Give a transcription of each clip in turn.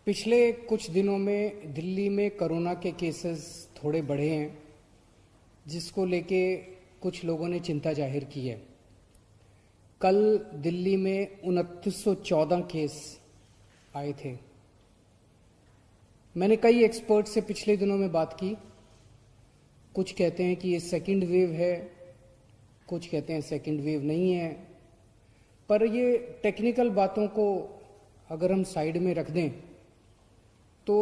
पिछले कुछ दिनों में दिल्ली में कोरोना के केसेस थोड़े बढ़े हैं, जिसको लेके कुछ लोगों ने चिंता जाहिर की है। कल दिल्ली में 2914 केस आए थे। मैंने कई एक्सपर्ट से पिछले दिनों में बात की। कुछ कहते हैं कि ये सेकंड वेव है, कुछ कहते हैं सेकंड वेव नहीं है। पर ये टेक्निकल बातों को अगर हम साइड में रख दें तो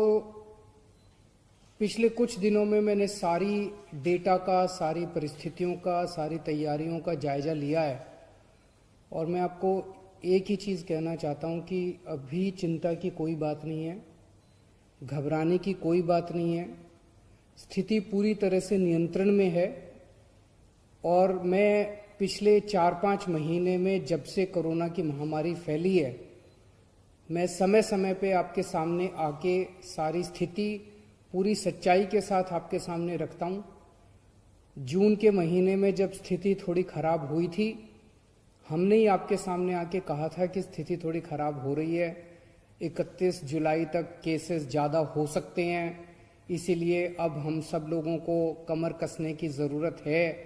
पिछले कुछ दिनों में मैंने सारी डेटा का, सारी परिस्थितियों का, सारी तैयारियों का जायजा लिया है और मैं आपको एक ही चीज़ कहना चाहता हूं कि अभी चिंता की कोई बात नहीं है, घबराने की कोई बात नहीं है। स्थिति पूरी तरह से नियंत्रण में है और मैं पिछले 4-5 महीने में जब से कोरोना की महामारी फैली है, मैं समय समय पे आपके सामने आके सारी स्थिति पूरी सच्चाई के साथ आपके सामने रखता हूँ। जून के महीने में जब स्थिति थोड़ी खराब हुई थी, हमने ही आपके सामने आके कहा था कि स्थिति थोड़ी खराब हो रही है, 31 जुलाई तक केसेस ज़्यादा हो सकते हैं, इसीलिए अब हम सब लोगों को कमर कसने की ज़रूरत है।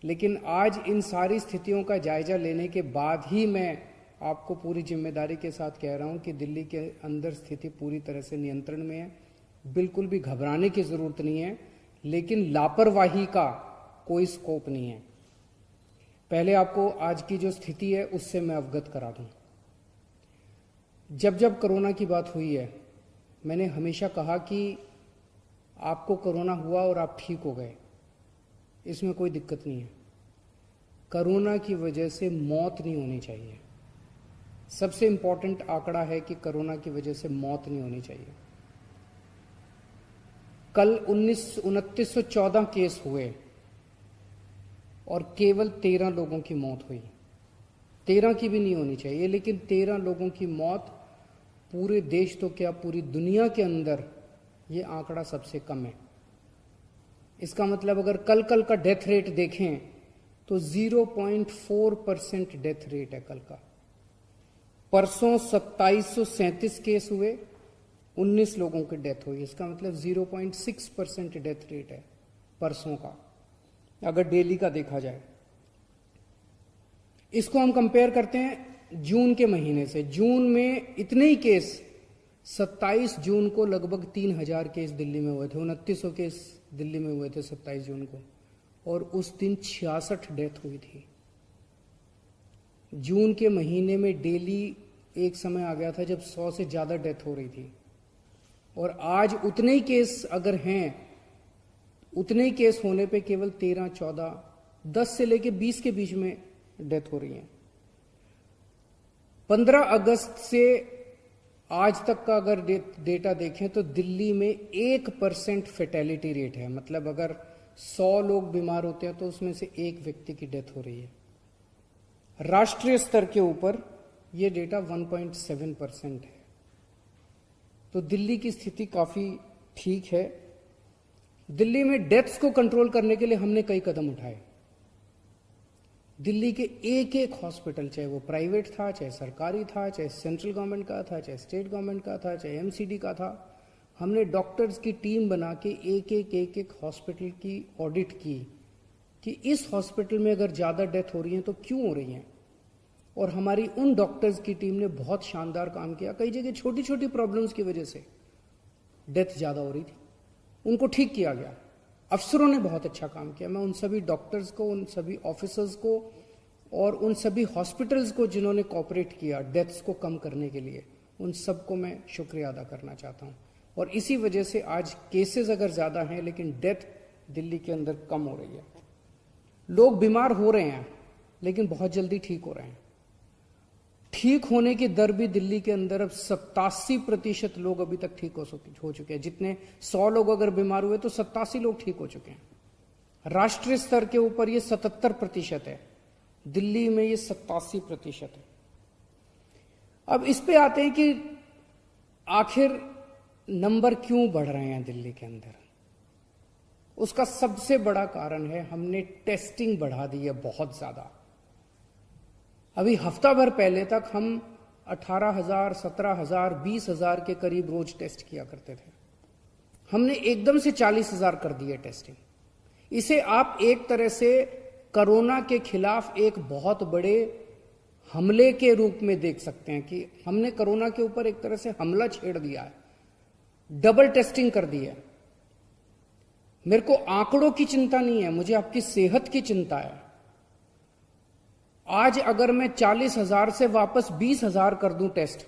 लेकिन आज इन सारी स्थितियों का जायजा लेने के बाद ही मैं आपको पूरी जिम्मेदारी के साथ कह रहा हूं कि दिल्ली के अंदर स्थिति पूरी तरह से नियंत्रण में है। बिल्कुल भी घबराने की जरूरत नहीं है, लेकिन लापरवाही का कोई स्कोप नहीं है। पहले आपको आज की जो स्थिति है उससे मैं अवगत करा दूं। जब जब कोरोना की बात हुई है, मैंने हमेशा कहा कि आपको कोरोना हुआ और आप ठीक हो गए, इसमें कोई दिक्कत नहीं है। कोरोना की वजह से मौत नहीं होनी चाहिए। सबसे इंपॉर्टेंट आंकड़ा है कि कोरोना की वजह से मौत नहीं होनी चाहिए। कल 2914 केस हुए और केवल 13 लोगों की मौत हुई। 13 की भी नहीं होनी चाहिए, लेकिन 13 लोगों की मौत पूरे देश तो क्या पूरी दुनिया के अंदर ये आंकड़ा सबसे कम है। इसका मतलब अगर कल का डेथ रेट देखें तो 0.4% डेथ रेट है कल का। परसों 2737 केस हुए, 19 लोगों की डेथ हुई। इसका मतलब 0.6% डेथ रेट है परसों का, अगर डेली का देखा जाए। इसको हम कंपेयर करते हैं जून के महीने से। जून में इतने ही केस, 27 जून को लगभग 3000 केस दिल्ली में हुए थे, 2900 केस दिल्ली में हुए थे 27 जून को, और उस दिन 66 डेथ हुई थी। जून के महीने में डेली एक समय आ गया था जब 100 से ज्यादा डेथ हो रही थी, और आज उतने ही केस अगर हैं, उतने ही केस होने पे केवल 13, 14, 10 से लेके 20 के बीच में डेथ हो रही है। 15 अगस्त से आज तक का अगर डेटा देखें तो दिल्ली में 1% फेटेलिटी रेट है। मतलब अगर 100 लोग बीमार होते हैं तो उसमें से एक व्यक्ति की डेथ हो रही है। राष्ट्रीय स्तर के ऊपर यह डेटा 1.7% है। तो दिल्ली की स्थिति काफी ठीक है। दिल्ली में डेथ्स को कंट्रोल करने के लिए हमने कई कदम उठाए। दिल्ली के एक हॉस्पिटल, चाहे वो प्राइवेट था, चाहे सरकारी था, चाहे सेंट्रल गवर्नमेंट का था, चाहे स्टेट गवर्नमेंट का था, चाहे एमसीडी का था, हमने डॉक्टर्स की टीम बना के एक हॉस्पिटल की ऑडिट की कि इस हॉस्पिटल में अगर ज्यादा डेथ हो रही है तो क्यों हो रही है। और हमारी उन डॉक्टर्स की टीम ने बहुत शानदार काम किया। कई जगह छोटी छोटी प्रॉब्लम्स की वजह से डेथ ज्यादा हो रही थी, उनको ठीक किया गया। अफसरों ने बहुत अच्छा काम किया। मैं उन सभी डॉक्टर्स को, उन सभी ऑफिसर्स को और उन सभी हॉस्पिटल्स को जिन्होंने कोऑपरेट किया डेथ्स को कम करने के लिए, उन सबको मैं शुक्रिया अदा करना चाहता हूं। और इसी वजह से आज केसेस अगर ज्यादा हैं लेकिन डेथ दिल्ली के अंदर कम हो रही है। लोग बीमार हो रहे हैं लेकिन बहुत जल्दी ठीक हो रहे हैं। ठीक होने की दर भी दिल्ली के अंदर अब 87% लोग अभी तक ठीक हो चुके हैं। जितने 100 लोग अगर बीमार हुए तो 87 लोग ठीक हो चुके हैं। राष्ट्रीय स्तर के ऊपर ये 77% है, दिल्ली में ये 87% है। अब इस पे आते हैं कि आखिर नंबर क्यों बढ़ रहे हैं दिल्ली के अंदर। उसका सबसे बड़ा कारण है हमने टेस्टिंग बढ़ा दी है बहुत ज्यादा। अभी हफ्ता भर पहले तक हम 18,000, 17,000, 20,000 के करीब रोज टेस्ट किया करते थे। हमने एकदम से 40,000 कर दिए टेस्टिंग। इसे आप एक तरह से कोरोना के खिलाफ एक बहुत बड़े हमले के रूप में देख सकते हैं कि हमने कोरोना के ऊपर एक तरह से हमला छेड़ दिया है, डबल टेस्टिंग कर दी है। मेरे को आंकड़ों की चिंता नहीं है, मुझे आपकी सेहत की चिंता है। आज अगर मैं 40,000 से वापस 20,000 कर दूं टेस्ट,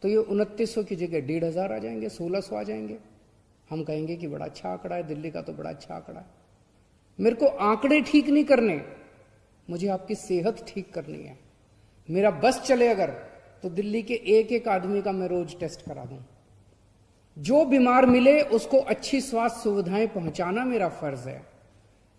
तो ये 2900 की जगह 1,500 आ जाएंगे, 1,600 आ जाएंगे। हम कहेंगे कि बड़ा अच्छा आंकड़ा है, दिल्ली का तो बड़ा अच्छा आंकड़ा है। मेरे को आंकड़े ठीक नहीं करने, मुझे आपकी सेहत ठीक करनी है। मेरा बस चले अगर, तो दिल्ली के एक एक आदमी का मैं रोज टेस्ट करा दूं। जो बीमार मिले उसको अच्छी स्वास्थ्य सुविधाएं पहुंचाना मेरा फर्ज है।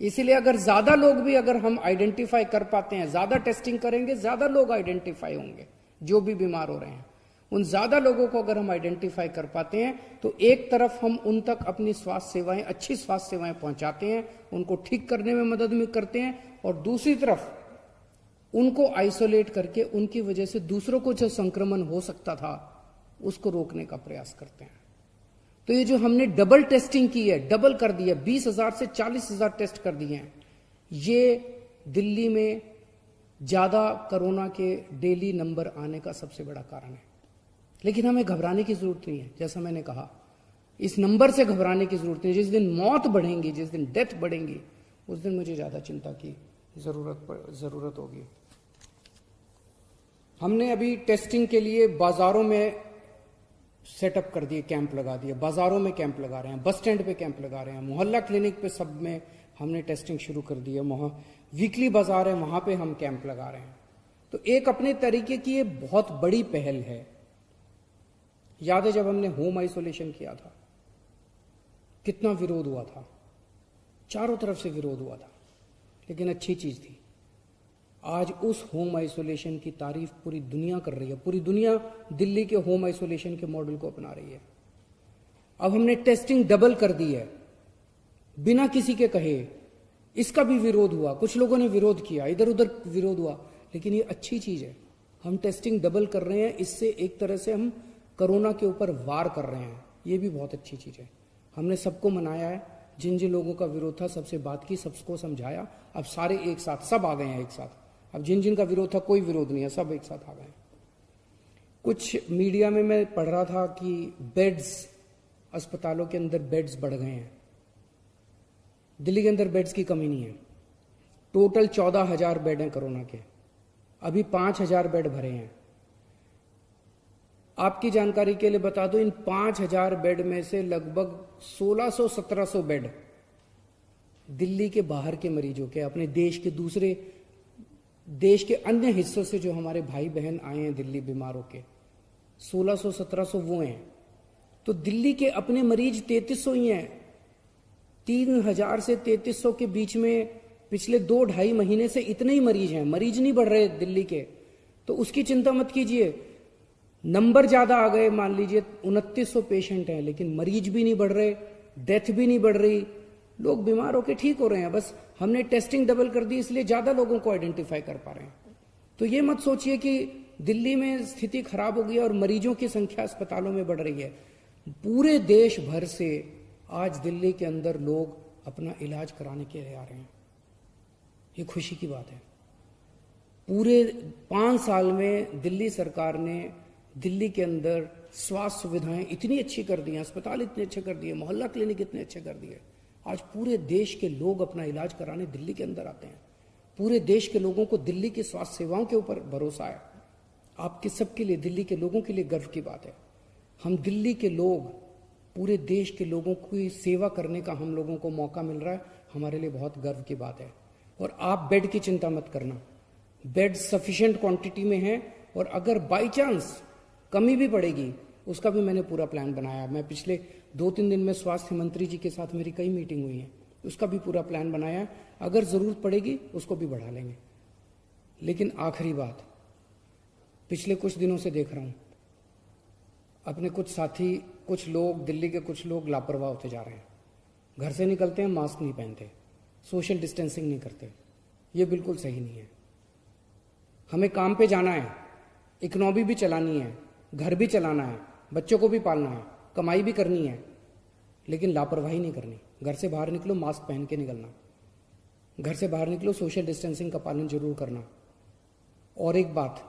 इसलिए अगर ज्यादा लोग भी अगर हम आइडेंटिफाई कर पाते हैं, ज्यादा टेस्टिंग करेंगे, ज्यादा लोग आइडेंटिफाई होंगे जो भी बीमार हो रहे हैं। उन ज्यादा लोगों को अगर हम आइडेंटिफाई कर पाते हैं तो एक तरफ हम उन तक अपनी स्वास्थ्य सेवाएं, अच्छी स्वास्थ्य सेवाएं पहुंचाते हैं, उनको ठीक करने में मदद भी करते हैं, और दूसरी तरफ उनको आइसोलेट करके उनकी वजह से दूसरों को जो संक्रमण हो सकता था उसको रोकने का प्रयास करते हैं। तो ये जो हमने डबल टेस्टिंग की है, डबल कर दिया, 20,000 से 40,000 टेस्ट कर दिए हैं, ये दिल्ली में ज्यादा कोरोना के डेली नंबर आने का सबसे बड़ा कारण है। लेकिन हमें घबराने की जरूरत नहीं है। जैसा मैंने कहा, इस नंबर से घबराने की जरूरत नहीं है। जिस दिन मौत बढ़ेंगी, जिस दिन डेथ बढ़ेंगी, उस दिन मुझे ज्यादा चिंता की जरूरत होगी। हमने अभी टेस्टिंग के लिए बाजारों में सेटअप कर दिए, कैंप लगा दिए, बाजारों में कैंप लगा रहे हैं, बस स्टैंड पे कैंप लगा रहे हैं, मोहल्ला क्लिनिक पे सब में हमने टेस्टिंग शुरू कर दी है। वीकली बाजार है, वहां पे हम कैंप लगा रहे हैं। तो एक अपने तरीके की ये बहुत बड़ी पहल है। याद है जब हमने होम आइसोलेशन किया था, कितना विरोध हुआ था, चारों तरफ से विरोध हुआ था, लेकिन अच्छी चीज थी। आज उस होम आइसोलेशन की तारीफ पूरी दुनिया कर रही है। पूरी दुनिया दिल्ली के होम आइसोलेशन के मॉडल को अपना रही है। अब हमने टेस्टिंग डबल कर दी है बिना किसी के कहे। इसका भी विरोध हुआ, कुछ लोगों ने विरोध किया, इधर उधर विरोध हुआ, लेकिन ये अच्छी चीज है। हम टेस्टिंग डबल कर रहे हैं, इससे एक तरह से हम कोरोना के ऊपर वार कर रहे हैं। ये भी बहुत अच्छी चीज है। हमने सबको मनाया है, जिन जिन लोगों का विरोध था सबसे बात की, सबको समझाया। अब सारे एक साथ, सब आ गए हैं एक साथ। अब जिन जिन का विरोध था, कोई विरोध नहीं है, सब एक साथ आ गए। कुछ मीडिया में मैं पढ़ रहा था कि बेड्स, अस्पतालों के अंदर बेड्स बढ़ गए हैं। दिल्ली के अंदर बेड्स की कमी नहीं है। टोटल 14,000 बेड हैं कोरोना के, अभी 5,000 बेड भरे हैं। आपकी जानकारी के लिए बता दो, इन 5,000 बेड में से लगभग 1,600-1,700 बेड दिल्ली के बाहर के मरीजों के, अपने देश के अन्य हिस्सों से जो हमारे भाई बहन आए हैं दिल्ली बीमार होके, 1,600-1,700 वो हैं। तो दिल्ली के अपने मरीज 3,300 ही हैं। 3,000 से 3,300 के बीच में पिछले 2-2.5 महीने से इतने ही मरीज हैं। मरीज नहीं बढ़ रहे दिल्ली के, तो उसकी चिंता मत कीजिए। नंबर ज्यादा आ गए, मान लीजिए 2,900 पेशेंट हैं, लेकिन मरीज भी नहीं बढ़ रहे, डेथ भी नहीं बढ़ रही, लोग बीमार होकर ठीक हो रहे हैं। बस हमने टेस्टिंग डबल कर दी, इसलिए ज्यादा लोगों को आइडेंटिफाई कर पा रहे हैं। तो ये मत सोचिए कि दिल्ली में स्थिति खराब हो गई और मरीजों की संख्या अस्पतालों में बढ़ रही है। पूरे देश भर से आज दिल्ली के अंदर लोग अपना इलाज कराने के लिए आ रहे हैं। ये खुशी की बात है। पूरे 5 साल में दिल्ली सरकार ने दिल्ली के अंदर स्वास्थ्य सुविधाएं इतनी अच्छी कर दी हैं, अस्पताल इतने अच्छे कर दिए, मोहल्ला क्लिनिक इतने अच्छे कर दिए। आज पूरे देश के लोग अपना इलाज कराने दिल्ली के अंदर आते हैं। पूरे देश के लोगों को दिल्ली की स्वास्थ्य सेवाओं के ऊपर भरोसा है। आपके सबके लिए, दिल्ली के लोगों के लिए गर्व की बात है। हम दिल्ली के लोग, पूरे देश के लोगों की सेवा करने का हम लोगों को मौका मिल रहा है, हमारे लिए बहुत गर्व की बात है। और आप बेड की चिंता मत करना, बेड सफिशिएंट क्वांटिटी में है, और अगर बाई चांस कमी भी पड़ेगी उसका भी मैंने पूरा प्लान बनाया। मैं पिछले 2-3 दिन में स्वास्थ्य मंत्री जी के साथ मेरी कई मीटिंग हुई है, उसका भी पूरा प्लान बनाया है। अगर जरूरत पड़ेगी उसको भी बढ़ा लेंगे। लेकिन आखिरी बात, पिछले कुछ दिनों से देख रहा हूं अपने कुछ साथी, कुछ लोग, दिल्ली के कुछ लोग लापरवाह होते जा रहे हैं। घर से निकलते हैं, मास्क नहीं पहनते, सोशल डिस्टेंसिंग नहीं करते। ये बिल्कुल सही नहीं है। हमें काम पे जाना है, इकोनॉमी भी चलानी है, घर भी चलाना है, बच्चों को भी पालना है, कमाई भी करनी है, लेकिन लापरवाही नहीं करनी। घर से बाहर निकलो मास्क पहन के निकलना, घर से बाहर निकलो सोशल डिस्टेंसिंग का पालन जरूर करना। और एक बात,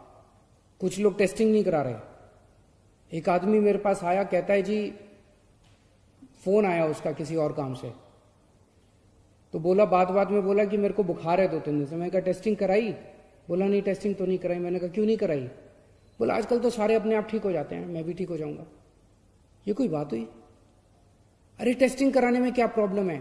कुछ लोग टेस्टिंग नहीं करा रहे। एक आदमी मेरे पास आया, कहता है जी फोन आया उसका किसी और काम से, तो बोला बात में बोला कि मेरे को बुखार है 2-3 दिन से। मैंने कहा टेस्टिंग कराई? बोला नहीं टेस्टिंग तो नहीं कराई। मैंने कहा क्यों नहीं कराई? बोला आजकल तो सारे अपने आप ठीक हो जाते हैं, मैं भी ठीक हो जाऊंगा। ये कोई बात हुई? अरे टेस्टिंग कराने में क्या प्रॉब्लम है?